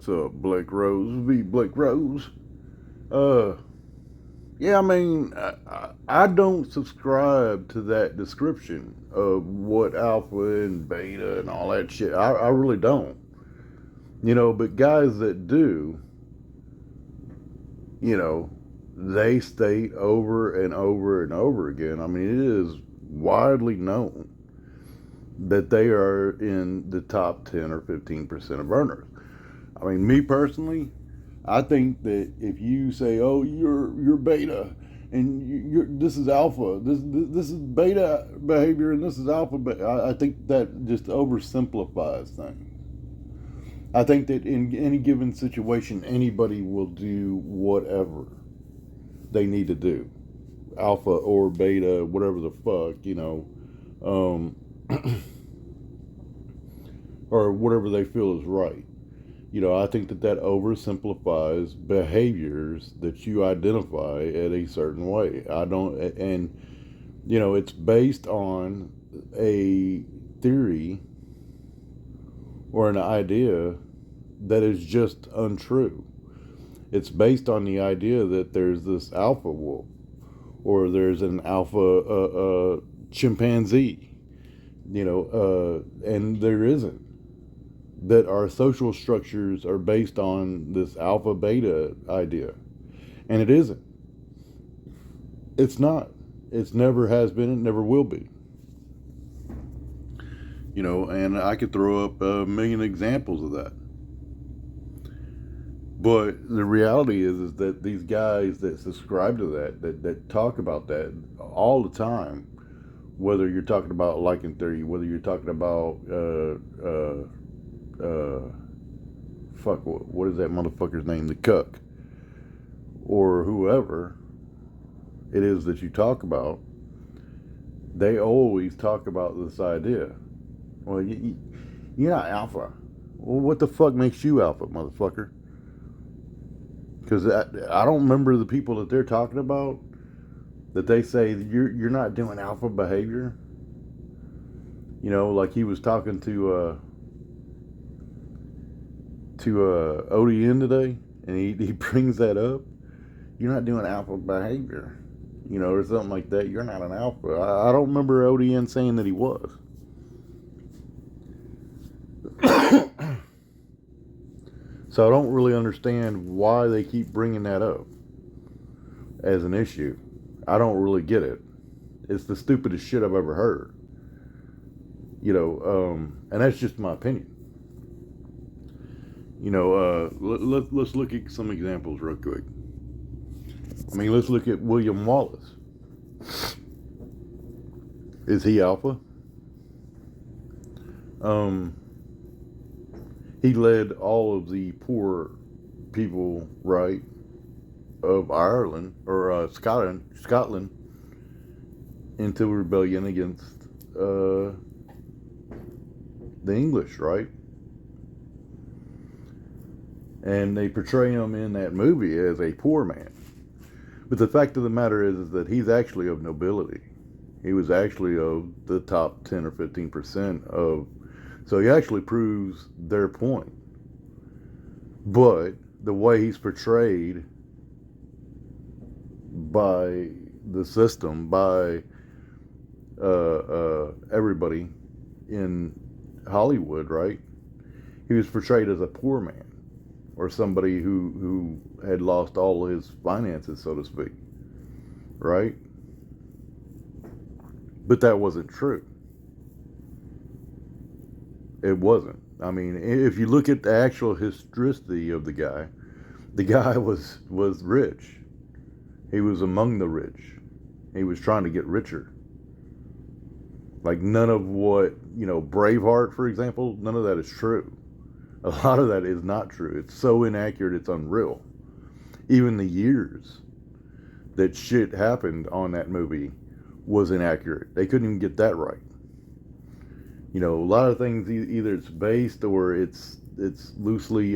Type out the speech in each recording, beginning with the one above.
What's up, Blake Rose? V. Blake Rose. Uh, yeah, I mean, I don't subscribe to that description of what alpha and beta and all that shit. I really don't. But guys that do, you know, they state over and over and over again. I mean, it is widely known that they are in the top 10 or 15% of earners. I mean, me personally, I think that if you say, "Oh, you're beta," and this is alpha, this is beta behavior, and this is alpha, I think that just oversimplifies things. I think that in any given situation, anybody will do whatever they need to do, alpha or beta, whatever the fuck, um, or whatever they feel is right. I think that oversimplifies behaviors that you identify at a certain way. I don't, and it's based on a theory or an idea that is just untrue. It's based on the idea that there's this alpha wolf or there's an alpha chimpanzee, and there isn't. That our social structures are based on this alpha beta idea. And it isn't. It's not. It's never has been, it never will be. And I could throw up a million examples of that. But the reality is that these guys that subscribe to that talk about that all the time, whether you're talking about Lycan theory, whether you're talking about what is that motherfucker's name? The Cuck, or whoever it is that you talk about, they always talk about this idea. Well, you're not alpha. Well, what the fuck makes you alpha, motherfucker? Because I don't remember the people that they're talking about that they say you're not doing alpha behavior. Like he was talking to ODN today, and he brings that up. You're not doing alpha behavior, or something like that. You're not an alpha. I don't remember ODN saying that he was. So I don't really understand why they keep bringing that up as an issue. I don't really get it. It's the stupidest shit I've ever heard. And that's just my opinion. Let's look at some examples real quick. I mean, let's look at William Wallace. Is he alpha? He led all of the poor people, right, of Ireland or Scotland into rebellion against the English, right? And they portray him in that movie as a poor man. But the fact of the matter is that he's actually of nobility. He was actually of the top 10 or 15% of. So he actually proves their point. But the way he's portrayed by the system, by everybody in Hollywood, right? He was portrayed as a poor man, or somebody who had lost all his finances, so to speak, right? But that wasn't true. It wasn't. I mean, if you look at the actual historicity of the guy was rich. He was among the rich. He was trying to get richer. Like none of what, Braveheart, for example, none of that is true. A lot of that is not true. It's so inaccurate, it's unreal. Even the years that shit happened on that movie was inaccurate. They couldn't even get that right. A lot of things either it's based or it's loosely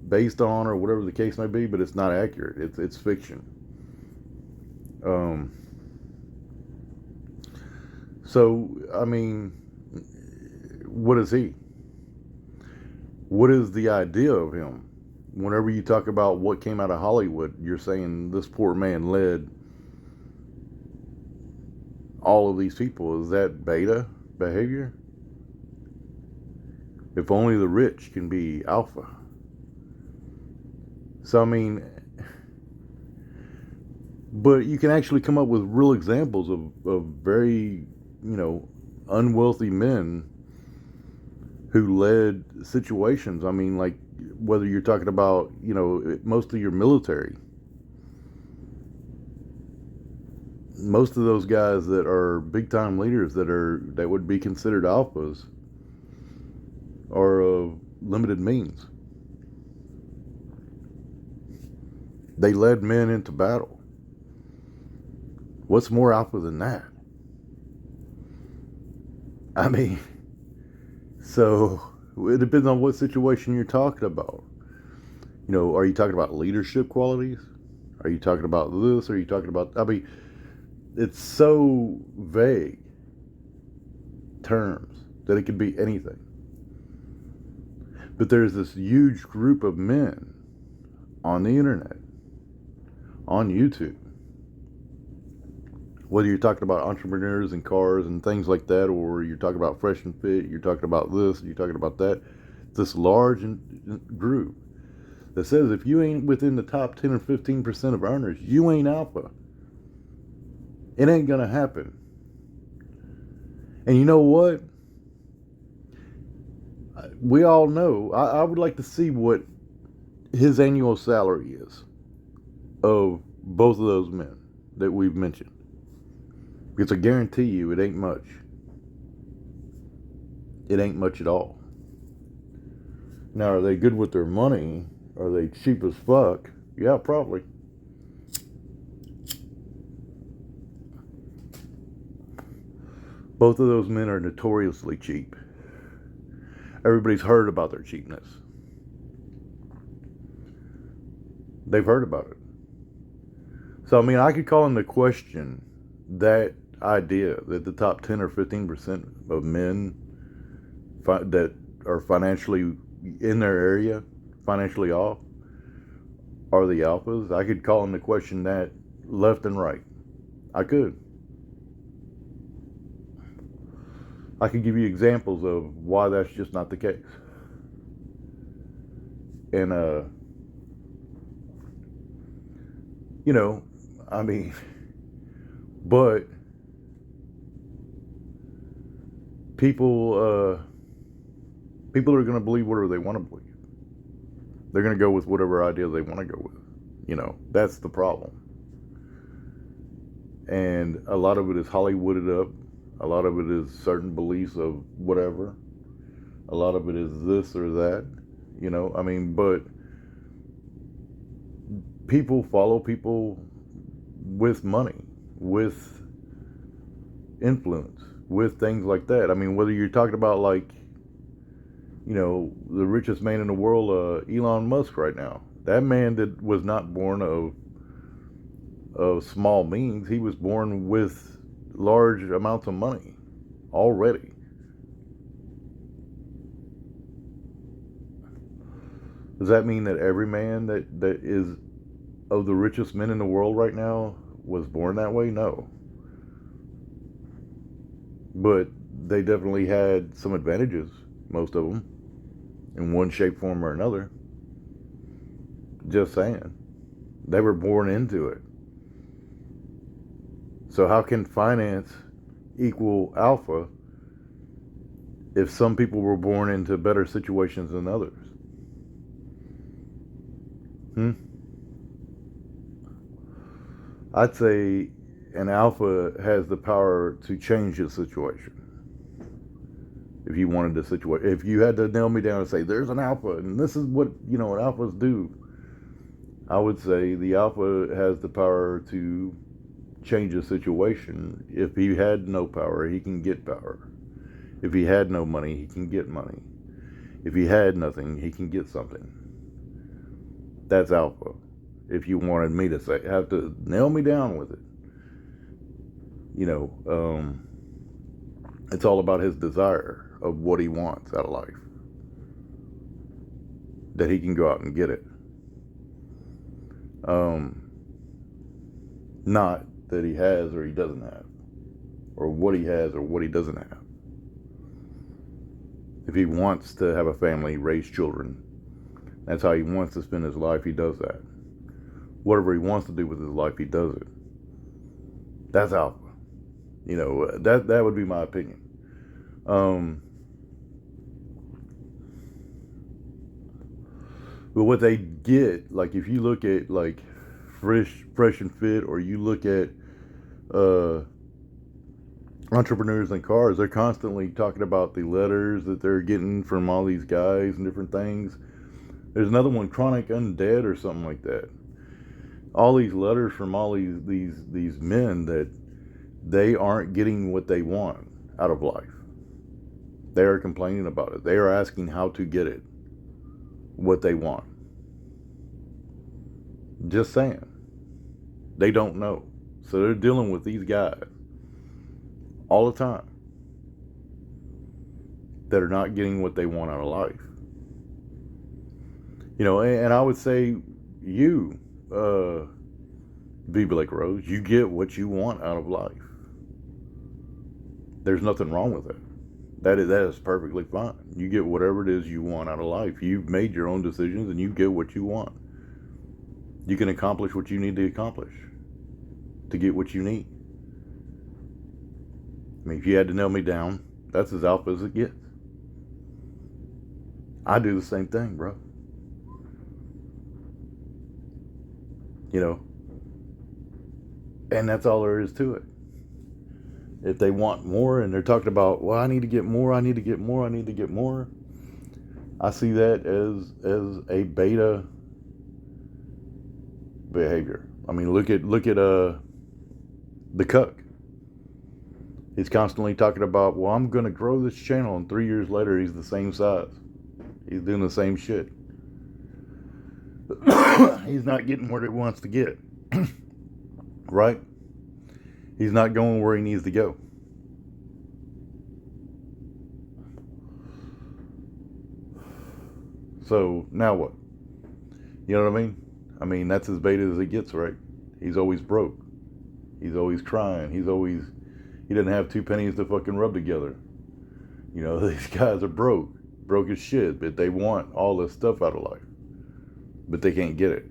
based on or whatever the case may be, but it's not accurate. It's fiction. So I mean, what is he? What is the idea of him? Whenever you talk about what came out of Hollywood, you're saying this poor man led all of these people. Is that beta behavior? If only the rich can be alpha. So, I mean, but you can actually come up with real examples of very, unwealthy men who led situations. I mean, like, whether you're talking about, most of your military, most of those guys that are big time leaders that would be considered alphas are of limited means. They led men into battle. What's more alpha than that? I mean, so it depends on what situation you're talking about. Are you talking about leadership qualities? Are you talking about this? Are you talking about, I mean, it's so vague terms that it could be anything. But there's this huge group of men on the internet, on YouTube, whether you're talking about entrepreneurs and cars and things like that, or you're talking about Fresh and Fit, you're talking about this, you're talking about that, this large group that says if you ain't within the top 10 or 15% of earners, you ain't alpha. It ain't gonna happen. And you know what? We all know, I would like to see what his annual salary is of both of those men that we've mentioned. Because I guarantee you it ain't much. It ain't much at all. Now, are they good with their money? Are they cheap as fuck? Yeah, probably. Both of those men are notoriously cheap. Everybody's heard about their cheapness. They've heard about it. So, I mean, I could call into question that idea that the top 10 or 15% of men that are financially in their area, financially off, are the alphas. I could call into question that left and right. I could. I could give you examples of why that's just not the case. And, I mean, but people are going to believe whatever they want to believe. They're going to go with whatever idea they want to go with. That's the problem. And a lot of it is Hollywooded up. A lot of it is certain beliefs of whatever. A lot of it is this or that. But people follow people with money, with influence, with things like that. I mean, whether you're talking about the richest man in the world, Elon Musk right now. That man that was not born of small means. He was born with large amounts of money already. Does that mean that every man that is of the richest men in the world right now was born that way? No. But they definitely had some advantages, most of them, in one shape, form, or another. Just saying. They were born into it. So how can finance equal alpha if some people were born into better situations than others? I'd say an alpha has the power to change the situation. If you wanted to situation, if you had to nail me down and say there's an alpha and this is what what alphas do, I would say the alpha has the power to change a situation. If he had no power, he can get power. If he had no money, he can get money. If he had nothing, he can get something. That's alpha. If you wanted me to say, have to nail me down with it. It's all about his desire of what he wants out of life. that he can go out and get it. Not that he has or he doesn't have, or what he has or what he doesn't have. If he wants to have a family, raise children, that's how he wants to spend his life, he does that. Whatever he wants to do with his life, he does it. That's alpha. You know, that would be my opinion. But what they get, like if you look at like Fresh and Fit, or you look at entrepreneurs in cars, they're constantly talking about the letters that they're getting from all these guys and different things. There's another one, Chronic Undead or something like that. All these letters from all these men that they aren't getting what they want out of life. They are complaining about it. They are asking how to get it, what they want. Just saying. They don't know. So they're dealing with these guys all the time that are not getting what they want out of life. You know, and I would say you, V. Blake Rose, you get what you want out of life. There's nothing wrong with it. That is perfectly fine. You get whatever it is you want out of life. You've made your own decisions and you get what you want. You can accomplish what you need to accomplish to get what you need. I mean, if you had to nail me down, that's as alpha as it gets. I do the same thing, bro. You know, and that's all there is to it. If they want more and they're talking about, well, I need to get more, I need to get more, I need to get more, I see that as a beta behavior. I mean, look at the cuck. He's constantly talking about, well, I'm going to grow this channel, and 3 years later, he's the same size. He's doing the same shit. He's not getting where he wants to get. Right? He's not going where he needs to go. So, now what? You know what I mean? I mean, that's as beta as it gets, right? He's always broke. He's always crying. He doesn't have 2 pennies to fucking rub together. You know, these guys are broke as shit, but they want all this stuff out of life. But they can't get it.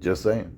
Just saying.